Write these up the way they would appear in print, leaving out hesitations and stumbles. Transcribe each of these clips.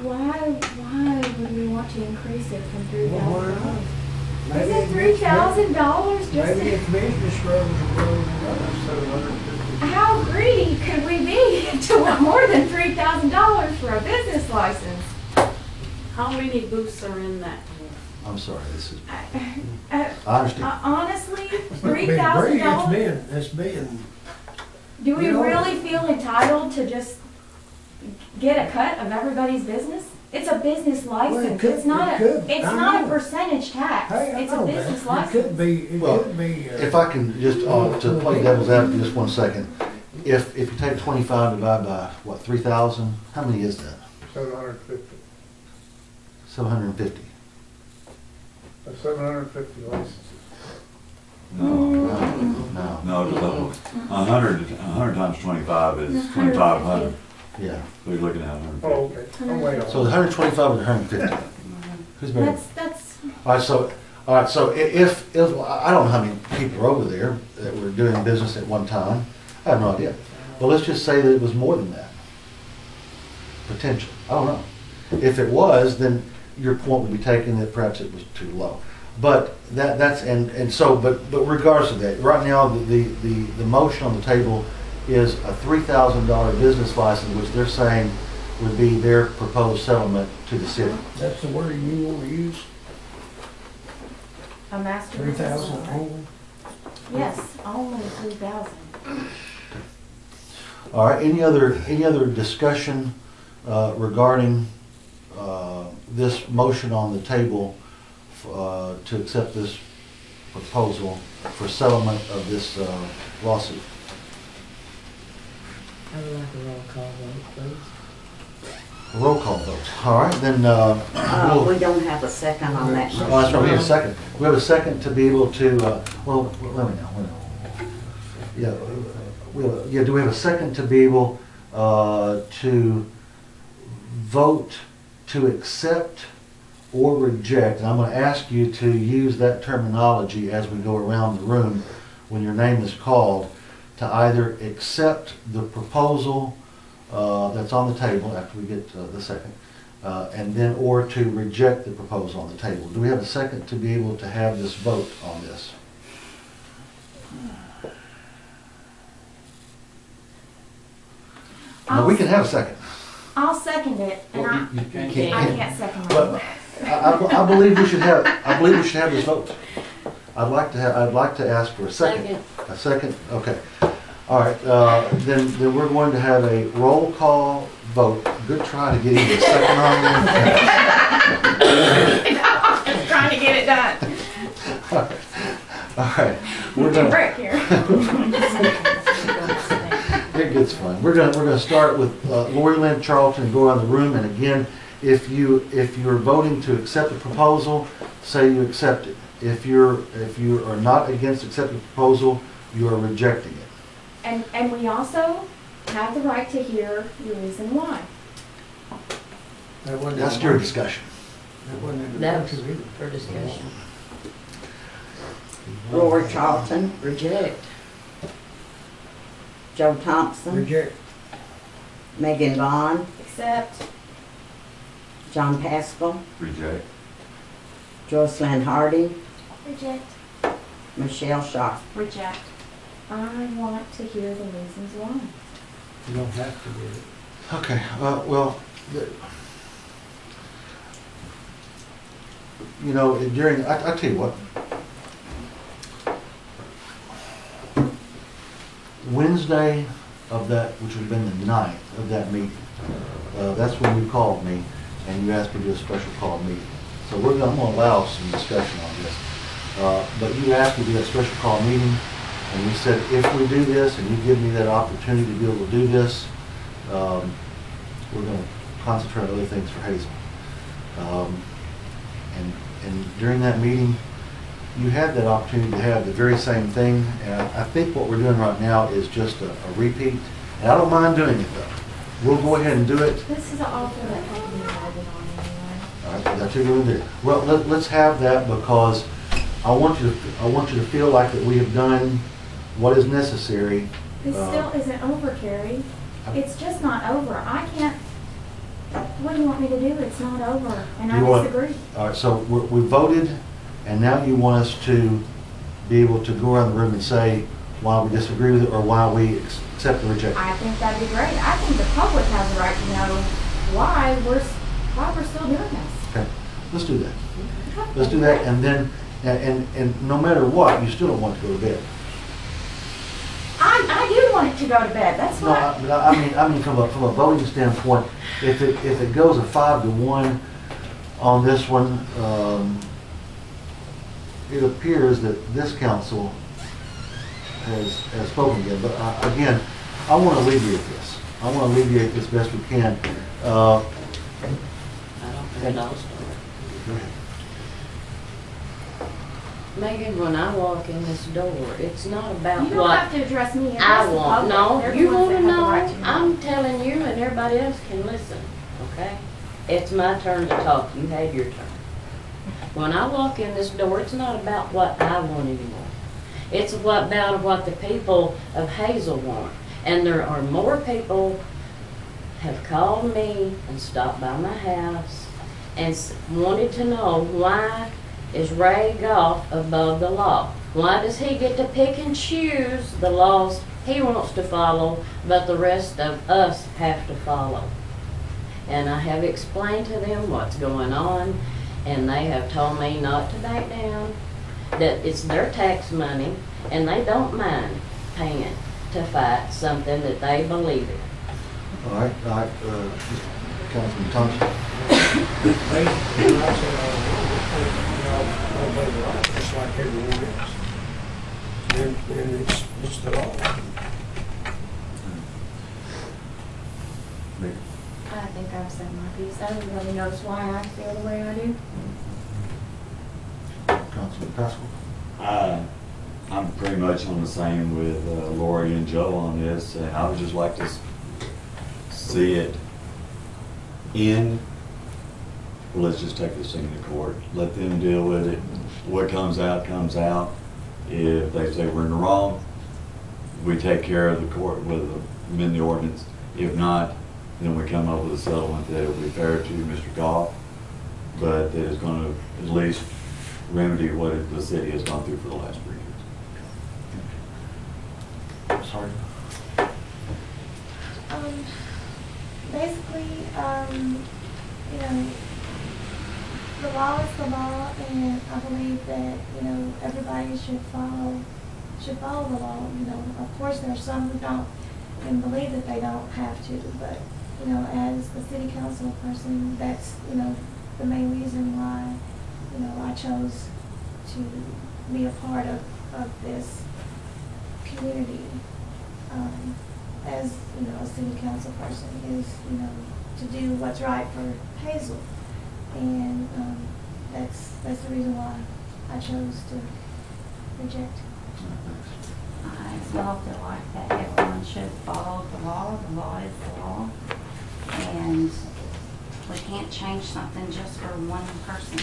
Why would we want to increase it from $3,000? Maybe Is it $3,000 just maybe to... it's business growth. How greedy could we be to want more than $3,000 for a business license? How many booths are in that? I'm sorry, this is, I understand. Honestly, It's $3,000. it's being. Do we You know- really feel entitled to just get a cut of everybody's business? It's a business license. could- It's not it a, could. it's I not a know. percentage tax. Hey, I It's a know business that. It could license. be, it Well, could be. If I can just, to play devil's advocate just 1 second, if you take 25 divided by, what, 3,000, how many is that? 750. 750. 750 licenses. No. No, 100 times 25 is 2,500. Yeah. So you're looking at 100. Oh, okay. I'm way off. So the 125 or the 150? Who's better? That's, All right, so if, I don't know how many people are over there that were doing business at one time. I have no idea. But let's just say that it was more than that. Potential. I don't know. If it was, then your point would be taken that perhaps it was too low. But that's but regardless of that, right now the motion on the table is a $3,000 business license, which they're saying would be their proposed settlement to the city. That's the word you want to use, a master. 3,000 only. Yes, only 3,000. All right. Any other discussion regarding this motion on the table to accept this proposal for settlement of this lawsuit? I would like a roll call vote, please. A roll call vote. All right, then We don't have a second on that motion. oh, that's right. We have a second. We have a second to be able to. Well, let me know. Yeah. Do we have a second to be able to vote to accept or reject? And I'm going to ask you to use that terminology as we go around the room when your name is called, to either accept the proposal that's on the table after we get the second, and then or to reject the proposal on the table. Do we have a second to be able to have this vote on this? No, we can have a second. I'll second it, and Well, you I can't. can't second But it. I believe we should have. I believe we should have this vote. I'd like to ask for a second. Second. A second. Okay. All right. Then we're going to have a roll call vote. Good try to get even a second on there. I'm just trying to get it done. All right. We're gonna. Break here. It gets fun. We're gonna start with Lori Lynn Charlton and go around the room. And again, if you're voting to accept the proposal, say you accept it. If you are not against accepting the proposal, you are rejecting it. And we also have the right to hear the reason why. That's your discussion. That wasn't in the No, motion either. for discussion. Lori Charlton, Reject. Joe Thompson, Reject. Megan Vaughn, Except, John Pascal, Reject. Jocelyn Harding, reject, Michelle Shaw. reject. I want to hear the reasons why. You don't have to do it. Okay. Well, during I tell you what. Wednesday of that, which would have been the 9th of that meeting, that's when you called me and you asked me to do a special call meeting. So I'm going to allow some discussion on this. But you asked me to do that special call meeting, and you said if we do this and you give me that opportunity to be able to do this, we're going to concentrate on other things for Hazel. And during that meeting, you had that opportunity to have the very same thing, and I think what we're doing right now is just a repeat. And I don't mind doing it though. We'll go ahead and do it. This is an offer that company voted on anyway. All right, that's what we're going to do. Well, let's have that, because I want you to feel like that we have done what is necessary. This still isn't over, Carrie. It's just not over. I can't What do you want me to do? It's not over, and I You want- disagree. All right, so we voted, and now you want us to be able to go around the room and say why we disagree with it or why we accept or reject it. I think that'd be great. I think the public has a right to know why we're still doing this. Okay, let's do that. Let's do that, and then, and no matter what, you still don't want to go to bed. I do want it to go to bed. That's No, what. I mean, from a voting standpoint, if it goes a 5-1 on this one, it appears that this council has spoken again. But again, I want to alleviate this. I want to alleviate this best we can. I don't think I'll start. Go ahead. Megan, when I walk in this door, it's not about You don't what have to address me. I Address the want. public. No, They're the you ones want that to have the know? right to know. I'm telling you, and everybody else can listen, okay? It's my turn to talk. You had your turn. When I walk in this door, it's not about what I want anymore. It's about what the people of Hazel want. And there are more people have called me and stopped by my house and wanted to know, why is Ray Goff above the law? Why does he get to pick and choose the laws he wants to follow, but the rest of us have to follow? And I have explained to them what's going on, and they have told me not to back down, that it's their tax money, and they don't mind paying to fight something that they believe in. All right, Councilman Thompson. Just like everyone else. And it's the law. I think I've said my piece. Everybody knows why I feel the way I do. Councilman Pascal. I'm pretty much on the same with Lori and Joe on this. I would just like to see it end. Let's just take this thing to court. Let them deal with it. What comes out, comes out. If they say we're in the wrong, we take care of the court with amend the ordinance. If not, then we come up with a settlement that will be fair to Mr. Goff, but that is going to at least remedy what the city has gone through for the last 3 years. Sorry. Basically, you know, the law is the law, and I believe that, you know, everybody should follow the law. You know, of course, there are some who don't and believe that they don't have to, but, you know, as the city council person, that's, you know, the main reason why, you know, I chose to be a part of this community. As, you know, a city council person is, you know, to do what's right for Hazel. And that's the reason why I chose to reject. I as well feel like that everyone should follow the law. The law is the law. And we can't change something just for one person.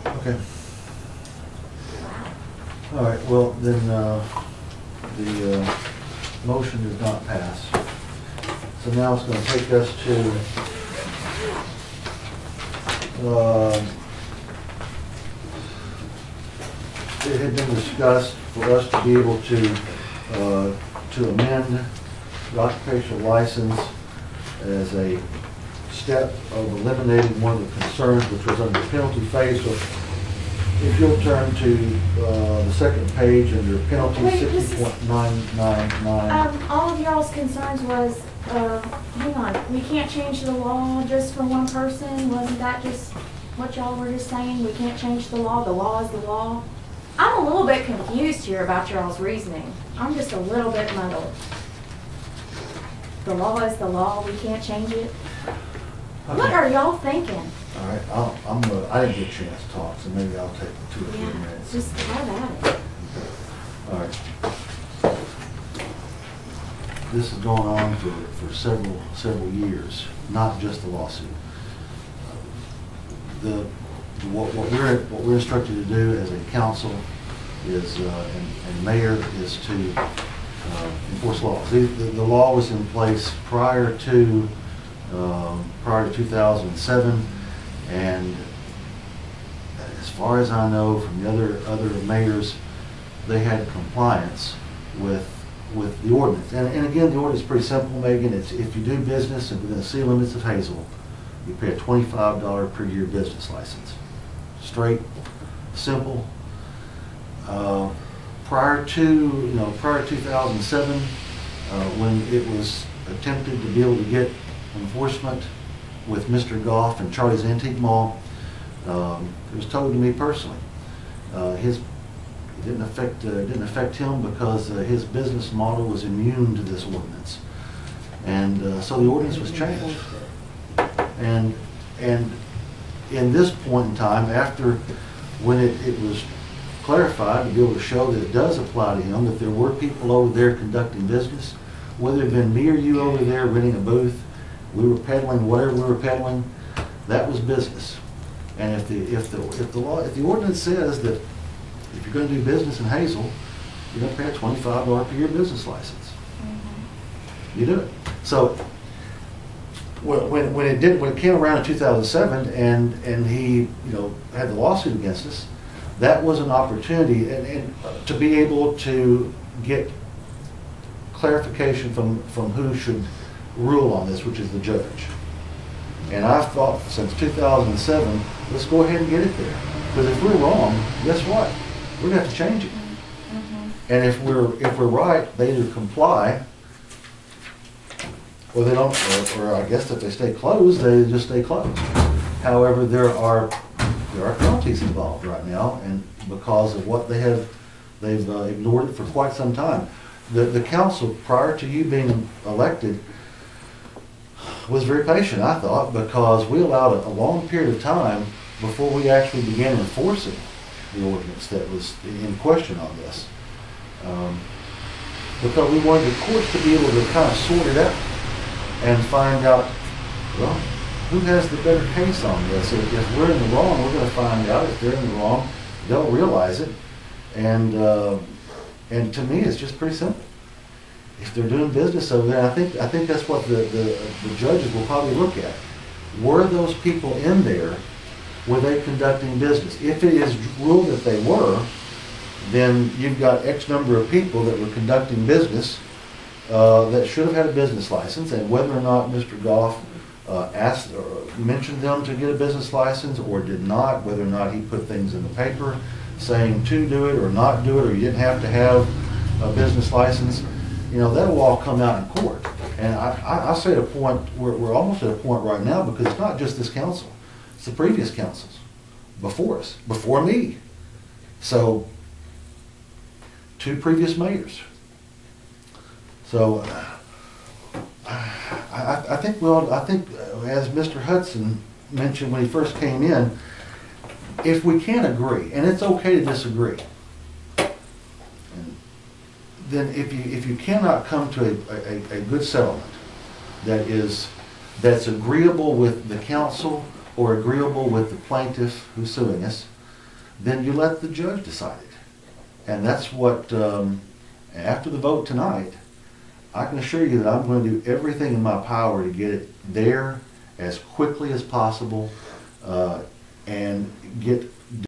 Okay. All right, well, then, the motion does not pass. So now it's gonna take us to, it had been discussed for us to be able to amend the occupational license as a step of eliminating one of the concerns which was under penalty phase. So if you'll turn to the second page under penalty Wait, this is- 60.999. All of y'all's concerns was, hang on, we can't change the law just for one person? Wasn't that just what y'all were just saying? We can't change the law is the law? I'm a little bit confused here about y'all's reasoning. I'm just a little bit muddled. The law is the law, we can't change it? What Okay. are y'all thinking? All right, I didn't get a chance to talk, so maybe I'll take 2 or 3 Yeah, minutes. just have at it. All right. This has gone on for several years, not just the lawsuit. What we're instructed to do as a council is, and mayor, is to enforce laws. The law was in place prior to 2007, and as far as I know from the other mayors, they had compliance with the ordinance. And again, the ordinance is pretty simple, Megan. It's if you do business within the city limits of Hazel, you pay a $25 per year business license. Straight, simple. Prior to 2007, when it was attempted to be able to get enforcement with Mr. Goff and Charlie's Antique Mall, it was told to me personally, it didn't affect him because his business model was immune to this ordinance, and so the ordinance was changed. And in this point in time, after when it was clarified to be able to show that it does apply to him, that there were people over there conducting business, whether it had been me or you over there renting a booth, we were peddling whatever we were peddling, that was business. And if the ordinance says that if you're going to do business in Hazel, you're going to pay a $25 per year business license. You do it. So when it came around in 2007 and he had the lawsuit against us, that was an opportunity and to be able to get clarification from who should rule on this, which is the judge. And I've thought since 2007, let's go ahead and get it there. Because if we're wrong, guess what? We're going to have to change it. And if we're right, they either comply or they don't, or I guess if they stay closed, they just stay closed. However, there are penalties involved right now, and because of what they've ignored it for quite some time. The council, prior to you being elected, was very patient, I thought, because we allowed a long period of time before we actually began enforcing the ordinance that was in question on this. Because we wanted the courts to be able to kind of sort it out and find out, well, who has the better case on this? If we're in the wrong, we're going to find out. If they're in the wrong, they'll realize it. And to me, it's just pretty simple. If they're doing business over there, I think that's what the judges will probably look at. Were those people in there? Were they conducting business? If it is ruled that they were, then you've got X number of people that were conducting business that should have had a business license, and whether or not Mr. Goff asked or mentioned them to get a business license or did not, whether or not he put things in the paper saying to do it or not do it, or you didn't have to have a business license, that will all come out in court. And I say at a point, we're almost at a point right now, because it's not just this council, it's the previous councils before us, before me. So 2 previous mayors. So I think as Mr. Hudson mentioned when he first came in, if we can't agree, and it's okay to disagree, then if you cannot come to a good settlement that's agreeable with the council or agreeable with the plaintiff who's suing us, then you let the judge decide it. And that's what, after the vote tonight, I can assure you that I'm going to do everything in my power to get it there as quickly as possible and get